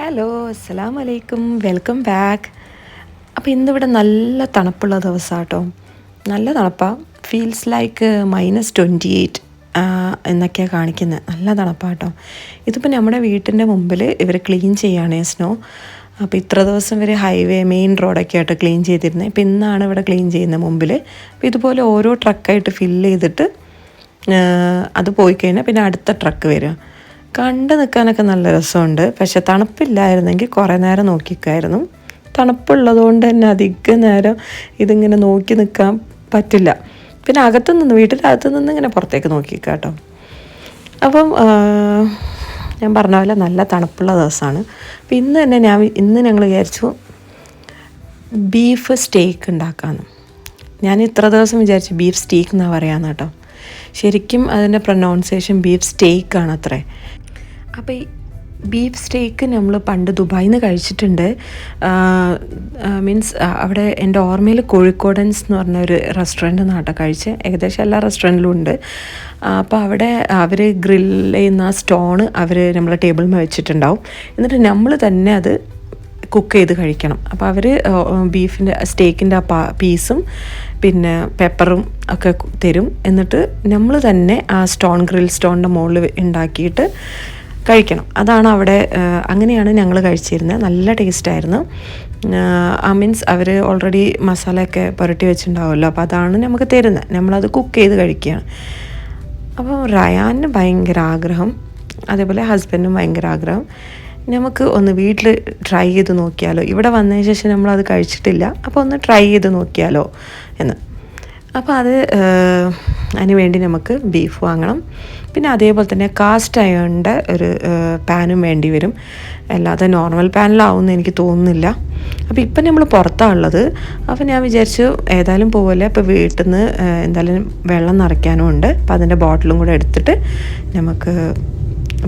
Hello, അസ്സലാമു അലൈക്കും, welcome back. അപ്പോൾ ഇന്നിവിടെ നല്ല തണുപ്പുള്ള ദിവസമാണ് കേട്ടോ. നല്ല തണുപ്പാണ്. ഫീൽസ് ലൈക്ക് -28 എന്നൊക്കെയാണ് കാണിക്കുന്നത്. നല്ല തണുപ്പാണ് കേട്ടോ. ഇതിപ്പോൾ നമ്മുടെ വീട്ടിൻ്റെ മുമ്പിൽ ഇവർ ക്ലീൻ ചെയ്യുകയാണ് സ്നോ. അപ്പോൾ ഇത്ര ദിവസം ഇവർ ഹൈവേ മെയിൻ റോഡൊക്കെ ആയിട്ട് ക്ലീൻ ചെയ്തിരുന്നത്. ഇപ്പോൾ ഇന്നാണ് ഇവിടെ ക്ലീൻ ചെയ്യുന്നത് മുമ്പിൽ. അപ്പോൾ ഇതുപോലെ ഓരോ ട്രക്കായിട്ട് ഫില്ല് ചെയ്തിട്ട് അത് പോയി കഴിഞ്ഞാൽ പിന്നെ അടുത്ത ട്രക്ക് വരിക. കണ്ടു നിൽക്കാനൊക്കെ നല്ല രസമുണ്ട്. പക്ഷെ തണുപ്പില്ലായിരുന്നെങ്കിൽ കുറേ നേരം നോക്കിക്കായിരുന്നു. തണുപ്പുള്ളതുകൊണ്ട് തന്നെ അധികം നേരം ഇതിങ്ങനെ നോക്കി നിൽക്കാൻ പറ്റില്ല. പിന്നെ വീട്ടിനകത്തു നിന്ന് ഇങ്ങനെ പുറത്തേക്ക് നോക്കിക്കാം കേട്ടോ. അപ്പം ഞാൻ പറഞ്ഞ പോലെ നല്ല തണുപ്പുള്ള ദിവസമാണ്. അപ്പം ഇന്ന് ഞങ്ങൾ വിചാരിച്ചു ബീഫ് സ്റ്റേക്ക് ഉണ്ടാക്കാമെന്ന്. ഞാൻ ഇത്ര ദിവസം വിചാരിച്ചു ബീഫ് സ്റ്റേക്ക് എന്നാണ് പറയാമെന്ന് കേട്ടോ. ശരിക്കും അതിൻ്റെ പ്രൊനൗൺസിയേഷൻ ബീഫ് സ്റ്റേക്കാണ് അത്രേ. അപ്പോൾ ഈ ബീഫ് സ്റ്റേക്ക് നമ്മൾ പണ്ട് ദുബായിൽ നിന്ന് കഴിച്ചിട്ടുണ്ട്. മീൻസ് അവിടെ എൻ്റെ ഓർമ്മയിൽ കോഴിക്കോടൻസ് എന്ന് പറഞ്ഞ ഒരു റെസ്റ്റോറൻറ്റ് നാട്ടോ കഴിച്ച്. ഏകദേശം എല്ലാ റെസ്റ്റോറൻറ്റിലും ഉണ്ട്. അപ്പോൾ അവിടെ അവർ ഗ്രില്ല് ചെയ്യുന്ന സ്റ്റോണ് അവർ നമ്മളെ ടേബിളിൽ വെച്ചിട്ടുണ്ടാവും. എന്നിട്ട് നമ്മൾ തന്നെ അത് കുക്ക് ചെയ്ത് കഴിക്കണം. അപ്പോൾ അവർ ബീഫിൻ്റെ സ്റ്റേക്കിൻ്റെ ആ പീസും പിന്നെ പെപ്പറും ഒക്കെ തരും. എന്നിട്ട് നമ്മൾ തന്നെ ആ ഗ്രിൽ സ്റ്റോണിൻ്റെ മുകളിൽ ഉണ്ടാക്കിയിട്ട് കഴിക്കണം. അതാണ് അവിടെ, അങ്ങനെയാണ് ഞങ്ങൾ കഴിച്ചിരുന്നത്. നല്ല ടേസ്റ്റായിരുന്നു. മീൻസ് അവർ ഓൾറെഡി മസാലയൊക്കെ പുരട്ടി വെച്ചിട്ടുണ്ടാവുമല്ലോ. അപ്പോൾ അതാണ് നമുക്ക് തരുന്നത്. നമ്മളത് കുക്ക് ചെയ്ത് കഴിക്കുകയാണ്. അപ്പോൾ റയാന് ഭയങ്കര ആഗ്രഹം, അതേപോലെ ഹസ്ബൻഡും ഭയങ്കര ആഗ്രഹം. നമുക്ക് ഒന്ന് വീട്ടിൽ ട്രൈ ചെയ്ത് നോക്കിയാലോ, ഇവിടെ വന്നതിന് ശേഷം നമ്മളത് കഴിച്ചിട്ടില്ല, അപ്പോൾ ഒന്ന് ട്രൈ ചെയ്ത് നോക്കിയാലോ എന്ന്. അപ്പോൾ അതിന് വേണ്ടി നമുക്ക് ബീഫ് വാങ്ങണം. പിന്നെ അതേപോലെ തന്നെ കാസ്റ്റ് അയണിൻ്റെ ഒരു പാനും വേണ്ടി വരും. അല്ലാതെ നോർമൽ പാനിലാവുമെന്ന് എനിക്ക് തോന്നുന്നില്ല. അപ്പോൾ ഇപ്പം നമ്മൾ പുറത്താണ് ഉള്ളത്. അപ്പോൾ ഞാൻ വിചാരിച്ചു ഏതായാലും പോവല്ലേ, അപ്പോൾ വീട്ടിൽ നിന്ന് എന്തായാലും വെള്ളം നിറയ്ക്കാനും ഉണ്ട്. അപ്പോൾ അതിൻ്റെ ബോട്ടിലും കൂടെ എടുത്തിട്ട് നമുക്ക്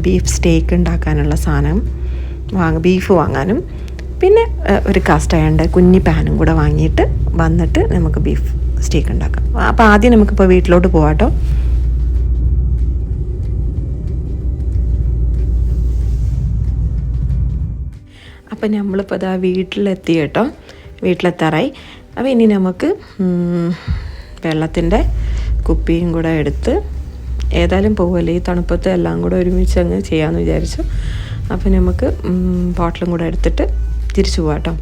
ബീഫ് സ്റ്റേക്ക് ഉണ്ടാക്കാനുള്ള സാധനം ബീഫ് വാങ്ങാനും പിന്നെ ഒരു കാസ്റ്റ് അയണിൻ്റെ കുഞ്ഞി പാനും കൂടെ വാങ്ങിയിട്ട് വന്നിട്ട് നമുക്ക് ബീഫ് സ്റ്റേക്ക് ഉണ്ടാക്കാം. അപ്പോൾ ആദ്യം നമുക്കിപ്പോൾ വീട്ടിലോട്ട് പോകാം കേട്ടോ. അപ്പം നമ്മളിപ്പോൾ അതാ വീട്ടിലെത്തി കേട്ടോ. വീട്ടിലെത്താറായി. അപ്പോൾ ഇനി നമുക്ക് വെള്ളത്തിൻ്റെ കുപ്പിയും കൂടെ എടുത്ത് ഏതായാലും പോകുമല്ലേ, ഈ തണുപ്പത്ത് എല്ലാം കൂടെ ഒരുമിച്ച് അങ്ങ് ചെയ്യാമെന്ന് വിചാരിച്ചു. അപ്പോൾ നമുക്ക് ബോട്ടിലും കൂടെ എടുത്തിട്ട് തിരിച്ചു പോകാം കേട്ടോ.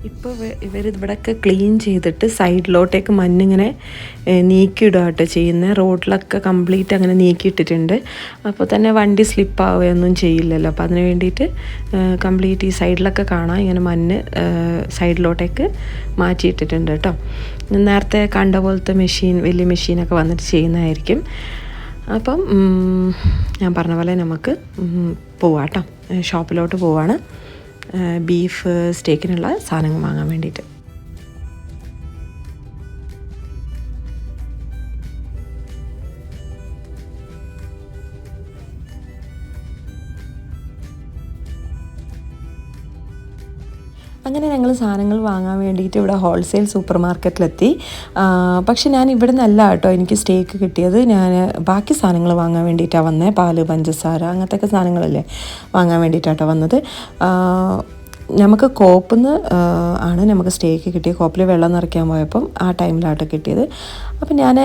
ഇപ്പോൾ ഇവരിവിടെയൊക്കെ ക്ലീൻ ചെയ്തിട്ട് സൈഡിലോട്ടേക്ക് മണ്ണിങ്ങനെ നീക്കിയിടുക കേട്ടോ ചെയ്യുന്നത്. റോഡിലൊക്കെ കംപ്ലീറ്റ് അങ്ങനെ നീക്കിയിട്ടിട്ടുണ്ട്. അപ്പോൾ തന്നെ വണ്ടി സ്ലിപ്പാവുകയൊന്നും ചെയ്യില്ലല്ലോ. അപ്പോൾ അതിന് വേണ്ടിയിട്ട് കംപ്ലീറ്റ് ഈ സൈഡിലൊക്കെ കാണാം ഇങ്ങനെ മണ്ണ് സൈഡിലോട്ടേക്ക് മാറ്റിയിട്ടിട്ടുണ്ട് കേട്ടോ. നേരത്തെ കണ്ട പോലത്തെ വലിയ മെഷീനൊക്കെ വന്നിട്ട് ചെയ്യുന്നതായിരിക്കും. അപ്പം ഞാൻ പറഞ്ഞ പോലെ നമുക്ക് പോവാം കേട്ടോ. ഷോപ്പിലോട്ട് പോവാണ് ബീഫ് സ്റ്റേക്കിനുള്ള സാധനങ്ങൾ വാങ്ങാൻ വേണ്ടിയിട്ട്. അങ്ങനെ ഞങ്ങൾ സാധനങ്ങൾ വാങ്ങാൻ വേണ്ടിയിട്ട് ഇവിടെ ഹോൾസെയിൽ സൂപ്പർ മാർക്കറ്റിലെത്തി. പക്ഷെ ഞാൻ ഇവിടെ നിന്നല്ല കേട്ടോ എനിക്ക് സ്റ്റേക്ക് കിട്ടിയത്. ഞാൻ ബാക്കി സാധനങ്ങൾ വാങ്ങാൻ വേണ്ടിയിട്ടാണ് വന്നത്. പാല്, പഞ്ചസാര, അങ്ങനത്തെ സാധനങ്ങളല്ലേ വാങ്ങാൻ വേണ്ടിയിട്ടാട്ടോ വന്നത്. നമുക്ക് കോപ്പിന്ന് ആണ് നമുക്ക് സ്റ്റേക്ക് കിട്ടിയത്. കോപ്പിൽ വെള്ളം നിറയ്ക്കാൻ പോയപ്പം ആ ടൈമിലാട്ടോ കിട്ടിയത്. അപ്പം ഞാൻ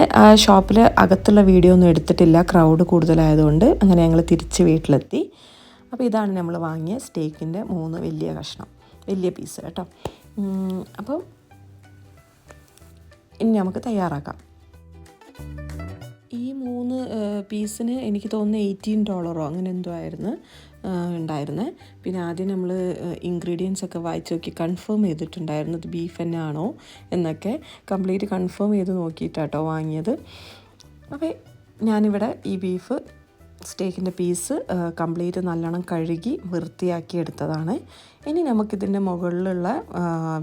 ഷോപ്പിൽ അകത്തുള്ള വീഡിയോ ഒന്നും എടുത്തിട്ടില്ല, ക്രൗഡ് കൂടുതലായതുകൊണ്ട്. അങ്ങനെ ഞങ്ങൾ തിരിച്ച് വീട്ടിലെത്തി. അപ്പോൾ ഇതാണ് നമ്മൾ വാങ്ങിയ സ്റ്റേക്കിൻ്റെ 3 വലിയ കഷ്ണം. വലിയ പീസ് കേട്ടോ. അപ്പം ഇനി നമുക്ക് തയ്യാറാക്കാം. ഈ 3 പീസിന് എനിക്ക് തോന്നുന്നു $18 അങ്ങനെ എന്തോ ആയിരുന്നു ഉണ്ടായിരുന്നത്. പിന്നെ ആദ്യം നമ്മൾ ഇൻഗ്രീഡിയൻസ് ഒക്കെ വായിച്ച് നോക്കി കൺഫേം ചെയ്തിട്ടുണ്ടായിരുന്നു ഇത് ബീഫ് തന്നെ ആണോ എന്നൊക്കെ. കംപ്ലീറ്റ് കൺഫേം ചെയ്ത് നോക്കിയിട്ടാട്ടോ വാങ്ങിയത്. അപ്പോൾ ഞാനിവിടെ ഈ ബീഫ് സ്റ്റേക്കിൻ്റെ പീസ് കംപ്ലീറ്റ് നല്ലോണം കഴുകി വൃത്തിയാക്കി എടുത്തതാണ്. ഇനി നമുക്കിതിൻ്റെ മുകളിലുള്ള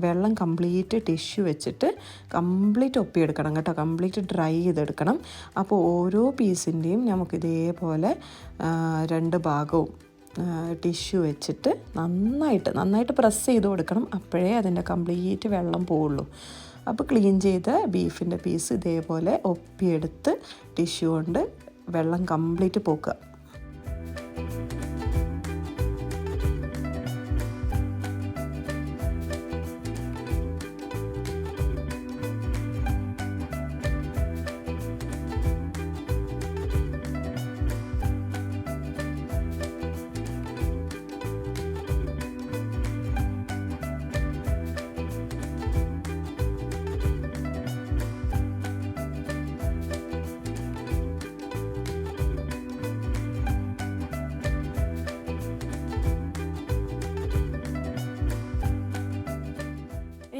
വെള്ളം കംപ്ലീറ്റ് ടിഷ്യൂ വെച്ചിട്ട് കംപ്ലീറ്റ് ഒപ്പിയെടുക്കണം കേട്ടോ. കംപ്ലീറ്റ് ഡ്രൈ ചെയ്തെടുക്കണം. അപ്പോൾ ഓരോ പീസിൻ്റെയും നമുക്കിതേപോലെ 2 ഭാഗവും ടിഷ്യൂ വെച്ചിട്ട് നന്നായിട്ട് പ്രസ് ചെയ്ത് കൊടുക്കണം. അപ്പോഴേ അതിൻ്റെ കംപ്ലീറ്റ് വെള്ളം പോവുള്ളൂ. അപ്പോൾ ക്ലീൻ ചെയ്ത ബീഫിൻ്റെ പീസ് ഇതേപോലെ ഒപ്പിയെടുത്ത് ടിഷ്യൂ കൊണ്ട് വെള്ളം കംപ്ലീറ്റ് പോക്കുക.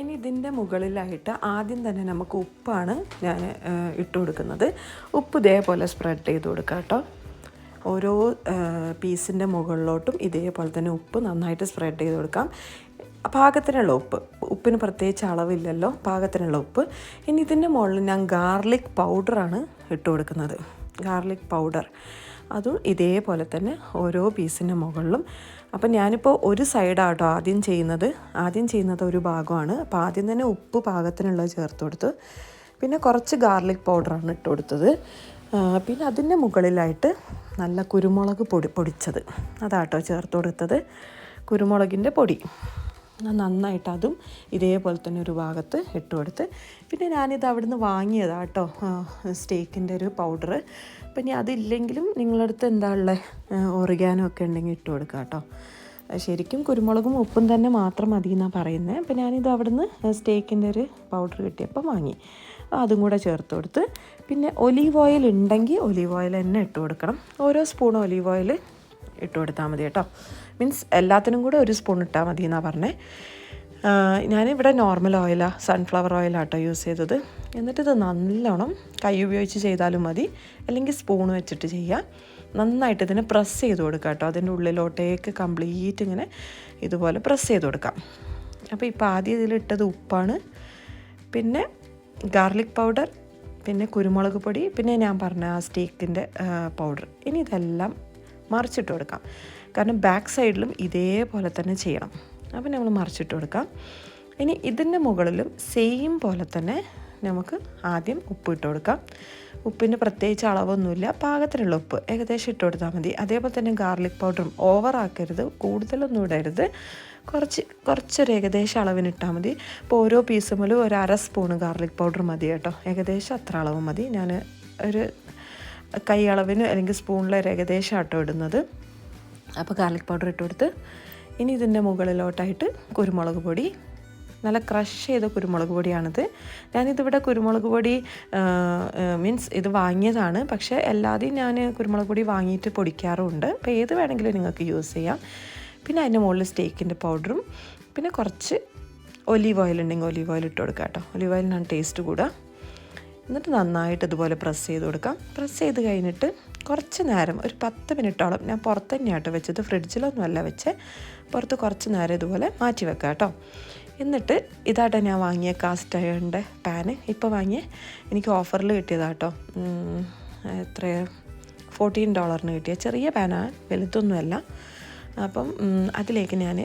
ഇനി ഇതിൻ്റെ മുകളിലായിട്ട് ആദ്യം തന്നെ നമുക്ക് ഉപ്പാണ് ഞാൻ ഇട്ട് കൊടുക്കുന്നത്. ഉപ്പ് ഇതേപോലെ സ്പ്രെഡ് ചെയ്ത് കൊടുക്കുക കേട്ടോ. ഓരോ പീസിൻ്റെ മുകളിലോട്ടും ഇതേപോലെ തന്നെ ഉപ്പ് നന്നായിട്ട് സ്പ്രെഡ് ചെയ്ത് കൊടുക്കാം. പാകത്തിനുള്ള ഉപ്പിന് പ്രത്യേകിച്ച് അളവില്ലല്ലോ, പാകത്തിനുള്ള ഉപ്പ്. ഇനി ഇതിൻ്റെ മുകളിൽ ഞാൻ ഗാർലിക് പൗഡറാണ് ഇട്ട് കൊടുക്കുന്നത്. ഗാർലിക് പൗഡർ അതും ഇതേപോലെ തന്നെ ഓരോ പീസിൻ്റെ മുകളിലും. അപ്പം ഞാനിപ്പോൾ ഒരു സൈഡാട്ടോ ആദ്യം ചെയ്യുന്നത് ഒരു ഭാഗമാണ്. അപ്പോൾ ആദ്യം തന്നെ ഉപ്പ് പാകത്തിനുള്ളത് ചേർത്ത് കൊടുത്ത് പിന്നെ കുറച്ച് ഗാർലിക് പൗഡറാണ് ഇട്ട് കൊടുത്തത്. പിന്നെ അതിൻ്റെ മുകളിലായിട്ട് നല്ല കുരുമുളക് പൊടിച്ചത് അതാട്ടോ ചേർത്ത് കൊടുത്തത്. കുരുമുളകിൻ്റെ പൊടി നന്നായിട്ട് അതും ഇതേപോലെ തന്നെ ഒരു ഭാഗത്ത് ഇട്ട് കൊടുത്ത്. പിന്നെ ഞാനിത് അവിടുന്ന് വാങ്ങിയതാണ് കേട്ടോ സ്റ്റേക്കിൻ്റെ ഒരു പൗഡർ. അപ്പം ഇനി അതില്ലെങ്കിലും നിങ്ങളടുത്ത് എന്താ ഉള്ളത്, ഒറിഗാനോ ഒക്കെ ഉണ്ടെങ്കിൽ ഇട്ട് കൊടുക്കുക കേട്ടോ. ശരിക്കും കുരുമുളകും ഉപ്പും തന്നെ മാത്രം മതി എന്നാണ് പറയുന്നത്. അപ്പം ഞാനിത് അവിടുന്ന് സ്റ്റേക്കിൻ്റെ ഒരു പൗഡർ കിട്ടിയപ്പോൾ വാങ്ങി, അതും കൂടെ ചേർത്ത് കൊടുത്ത്. പിന്നെ ഒലീവ് ഓയിൽ ഉണ്ടെങ്കിൽ ഒലീവ് ഓയിൽ തന്നെ ഇട്ട് കൊടുക്കണം. ഓരോ സ്പൂൺ ഒലീവ് ഓയിൽ ഇട്ട് കൊടുത്താൽ മതി കേട്ടോ. മീൻസ് എല്ലാത്തിനും കൂടെ ഒരു സ്പൂൺ ഇട്ടാൽ മതി എന്നാണ് പറഞ്ഞത്. ഞാനിവിടെ നോർമൽ ഓയിലാണ്, സൺഫ്ലവർ ഓയിലാട്ടോ യൂസ് ചെയ്തത്. എന്നിട്ടിത് നല്ലോണം കൈ ഉപയോഗിച്ച് ചെയ്താലും മതി, അല്ലെങ്കിൽ സ്പൂൺ വെച്ചിട്ട് ചെയ്യാം. നന്നായിട്ട് ഇതിനെ പ്രസ് ചെയ്ത് കൊടുക്കാം കേട്ടോ. അതിൻ്റെ ഉള്ളിലോട്ടേക്ക് കംപ്ലീറ്റ് ഇങ്ങനെ ഇതുപോലെ പ്രസ് ചെയ്ത് കൊടുക്കാം. അപ്പോൾ ഇപ്പോൾ ആദ്യം ഇതിലിട്ടത് ഉപ്പാണ്, പിന്നെ ഗാർലിക് പൗഡർ, പിന്നെ കുരുമുളക് പൊടി, പിന്നെ ഞാൻ പറഞ്ഞ ആ സ്റ്റേക്കിൻ്റെ പൗഡർ. ഇനി ഇതെല്ലാം മറിച്ചിട്ട് കൊടുക്കാം. കാരണം ബാക്ക് സൈഡിലും ഇതേപോലെ തന്നെ ചെയ്യണം. അപ്പോൾ നമ്മൾ മറിച്ചിട്ട് കൊടുക്കാം. ഇനി ഇതിൻ്റെ മുകളിലും സെയിം പോലെ തന്നെ നമുക്ക് ആദ്യം ഉപ്പ് ഇട്ട് കൊടുക്കാം. ഉപ്പിന് പ്രത്യേകിച്ച് അളവൊന്നുമില്ല, പാകത്തിനുള്ള ഉപ്പ് ഏകദേശം ഇട്ട് കൊടുത്താൽ മതി. അതേപോലെ തന്നെ ഗാർലിക് പൗഡറും ഓവറാക്കരുത്, കൂടുതലൊന്നും ഇടരുത്, കുറച്ചൊരു ഏകദേശം അളവിനിട്ടാൽ മതി. ഇപ്പോൾ ഓരോ പീസ് മുതൽ ഒരു 1/2 സ്പൂൺ ഗാർലിക് പൗഡർ മതി കേട്ടോ. ഏകദേശം അത്ര അളവ് മതി. ഞാൻ ഒരു കൈ അളവിന് അല്ലെങ്കിൽ സ്പൂണിൽ ഒരു ഏകദേശം ആട്ടോ ഇടുന്നത്. അപ്പോൾ ഗാർലിക് പൗഡർ ഇട്ട് കൊടുത്ത് ഇനി ഇതിൻ്റെ മുകളിലോട്ടായിട്ട് കുരുമുളക് പൊടി, നല്ല ക്രഷ് ചെയ്ത കുരുമുളക് പൊടിയാണിത്. ഞാനിതിവിടെ കുരുമുളക് പൊടി മീൻസ് ഇത് വാങ്ങിയതാണ്, പക്ഷേ എല്ലാതെയും ഞാൻ കുരുമുളക് പൊടി വാങ്ങിയിട്ട് പൊടിക്കാറുമുണ്ട്. അപ്പോൾ ഏത് വേണമെങ്കിലും നിങ്ങൾക്ക് യൂസ് ചെയ്യാം. പിന്നെ അതിൻ്റെ മുകളിൽ സ്റ്റേക്കിൻ്റെ പൗഡറും, പിന്നെ കുറച്ച് ഒലീവ് ഓയിൽ ഉണ്ടെങ്കിൽ ഒലീവ് ഓയിൽ ഇട്ട് കൊടുക്കാം കേട്ടോ. ഒലീവ് ഓയിലിനാണ് ടേസ്റ്റ് കൂടുക. എന്നിട്ട് നന്നായിട്ട് ഇതുപോലെ പ്രസ് ചെയ്ത് കൊടുക്കാം. പ്രസ് ചെയ്ത് കഴിഞ്ഞിട്ട് കുറച്ച് നേരം, ഒരു 10 മിനിറ്റോളം, ഞാൻ പുറത്ത് തന്നെയാട്ടോ വെച്ചത്, ഫ്രിഡ്ജിലൊന്നും അല്ല വെച്ച്, പുറത്ത് കുറച്ച് നേരം ഇതുപോലെ മാറ്റി വെക്കാം കേട്ടോ. എന്നിട്ട് ഇതാട്ടോ ഞാൻ വാങ്ങിയ കാസ്റ്റ് അയണിൻ്റെ പാന്. ഇപ്പോൾ വാങ്ങിയ എനിക്ക് ഓഫറിൽ കിട്ടിയതാട്ടോ. എത്ര $14 കിട്ടിയ ചെറിയ പാനാണ്, വലുതൊന്നുമല്ല. അപ്പം അതിലേക്ക് ഞാൻ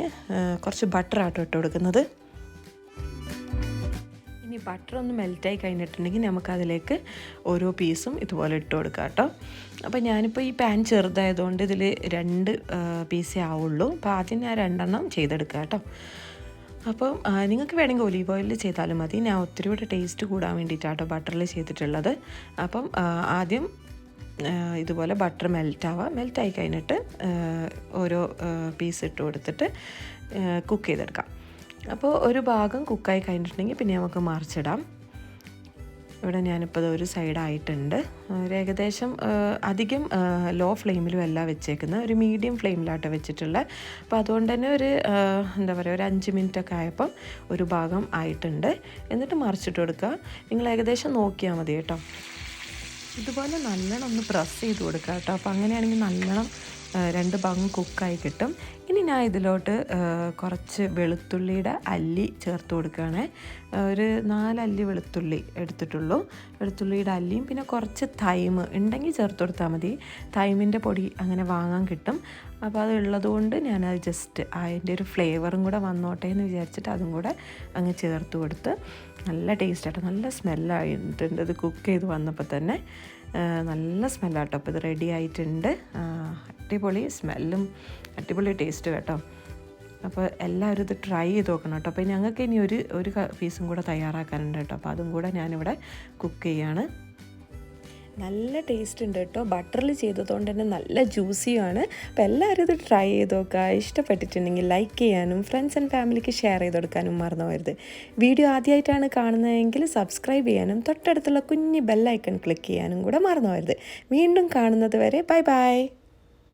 കുറച്ച് ബട്ടറാട്ടോ ഇട്ട് കൊടുക്കുന്നത്. ഇനി ബട്ടർ ഒന്ന് മെൽറ്റായി കഴിഞ്ഞിട്ടുണ്ടെങ്കിൽ നമുക്കതിലേക്ക് ഓരോ പീസും ഇതുപോലെ ഇട്ട് കൊടുക്കാം കേട്ടോ. അപ്പോൾ ഞാനിപ്പോൾ ഈ പാൻ ചെറുതായതുകൊണ്ട് ഇതിൽ 2 പീസേ ആവുള്ളൂ. അപ്പോൾ ആദ്യം ഞാൻ 2 ചെയ്തെടുക്കാം കേട്ടോ. അപ്പം നിങ്ങൾക്ക് വേണമെങ്കിൽ ഒലീവ് ഓയിലിൽ ചെയ്താലും മതി. ഞാൻ ഒത്തിരി കൂടെ ടേസ്റ്റ് കൂടാൻ വേണ്ടിയിട്ടാട്ടോ ബട്ടറിൽ ചെയ്തിട്ടുള്ളത്. അപ്പം ആദ്യം ഇതുപോലെ ബട്ടർ മെൽറ്റായി കഴിഞ്ഞിട്ട് ഓരോ പീസ് ഇട്ട് കൊടുത്തിട്ട് കുക്ക് ചെയ്തെടുക്കാം. അപ്പോൾ ഒരു ഭാഗം കുക്കായി കഴിഞ്ഞിട്ടുണ്ടെങ്കിൽ പിന്നെ നമുക്ക് മറിച്ചിടാം. ഇവിടെ ഞാനിപ്പോൾ അത് ഒരു സൈഡായിട്ടുണ്ട്. ഒരു ഏകദേശം അധികം ലോ ഫ്ലെയിമിലും അല്ല വെച്ചേക്കുന്നത്, ഒരു മീഡിയം ഫ്ലെയിമിലാട്ടോ വെച്ചിട്ടുള്ളത്. അപ്പോൾ അതുകൊണ്ട് തന്നെ ഒരു എന്താ പറയുക, ഒരു 5 മിനിറ്റൊക്കെ ആയപ്പം ഒരു ഭാഗം ആയിട്ടുണ്ട്. എന്നിട്ട് മറിച്ചിട്ട് കൊടുക്കുക. നിങ്ങൾ ഏകദേശം നോക്കിയാൽ മതി കേട്ടോ. ഇതുപോലെ നല്ലോണം ഒന്ന് പ്രസ് ചെയ്ത് കൊടുക്കുക കേട്ടോ. അപ്പോൾ അങ്ങനെയാണെങ്കിൽ നല്ലോണം 2 ഭാഗം കുക്കായി കിട്ടും. ഇനി ഞാൻ ഇതിലോട്ട് കുറച്ച് വെളുത്തുള്ളിയുടെ അല്ലി ചേർത്ത് കൊടുക്കുകയാണ്. ഒരു 4 അല്ലി വെളുത്തുള്ളി എടുത്തിട്ടുള്ളൂ. വെളുത്തുള്ളിയുടെ അല്ലിയും പിന്നെ കുറച്ച് തൈം ഉണ്ടെങ്കിൽ ചേർത്ത് കൊടുത്താൽ മതി. തൈമിൻ്റെ പൊടി അങ്ങനെ വാങ്ങാൻ കിട്ടും. അപ്പോൾ അത് ഉള്ളതുകൊണ്ട് ഞാനത് ജസ്റ്റ് അതിൻ്റെ ഒരു ഫ്ലേവറും കൂടെ വന്നോട്ടെ എന്ന് വിചാരിച്ചിട്ട് അതും കൂടെ അങ്ങ് ചേർത്ത് കൊടുത്ത്. നല്ല ടേസ്റ്റാട്ടോ, നല്ല സ്മെല്ലായിട്ടുണ്ട്. ഇത് കുക്ക് ചെയ്ത് വന്നപ്പോൾ തന്നെ നല്ല സ്മെല്ലാട്ടോ. അപ്പോൾ ഇത് റെഡി ആയിട്ടുണ്ട്. അടിപൊളി സ്മെല്ലും അടിപൊളി ടേസ്റ്റ് കേട്ടോ. അപ്പോൾ എല്ലാവരും ഇത് ട്രൈ ചെയ്ത് നോക്കണം കേട്ടോ. അപ്പോൾ ഞങ്ങൾക്ക് ഇനി ഒരു പീസും കൂടെ തയ്യാറാക്കാനുണ്ട് കേട്ടോ. അപ്പോൾ അതും കൂടെ ഞാനിവിടെ കുക്ക് ചെയ്യാണ്. നല്ല ടേസ്റ്റ് ഉണ്ട് കേട്ടോ. ബട്ടറിൽ ചെയ്തതുകൊണ്ട് തന്നെ നല്ല ജ്യൂസിയാണ്. അപ്പോൾ എല്ലാവരും ഇത് ട്രൈ ചെയ്ത് നോക്കുക. ഇഷ്ടപ്പെട്ടിട്ടുണ്ടെങ്കിൽ ലൈക്ക് ചെയ്യാനും ഫ്രണ്ട്സ് ആൻഡ് ഫാമിലിക്ക് ഷെയർ ചെയ്ത് കൊടുക്കാനും മറന്നു പോകരുത്. വീഡിയോ ആദ്യമായിട്ടാണ് കാണുന്നതെങ്കിൽ സബ്സ്ക്രൈബ് ചെയ്യാനും തൊട്ടടുത്തുള്ള കുഞ്ഞ് ബെല്ലൈക്കൺ ക്ലിക്ക് ചെയ്യാനും കൂടെ മറന്നു പോകരുത്. വീണ്ടും കാണുന്നത് വരെ ബൈ ബൈ.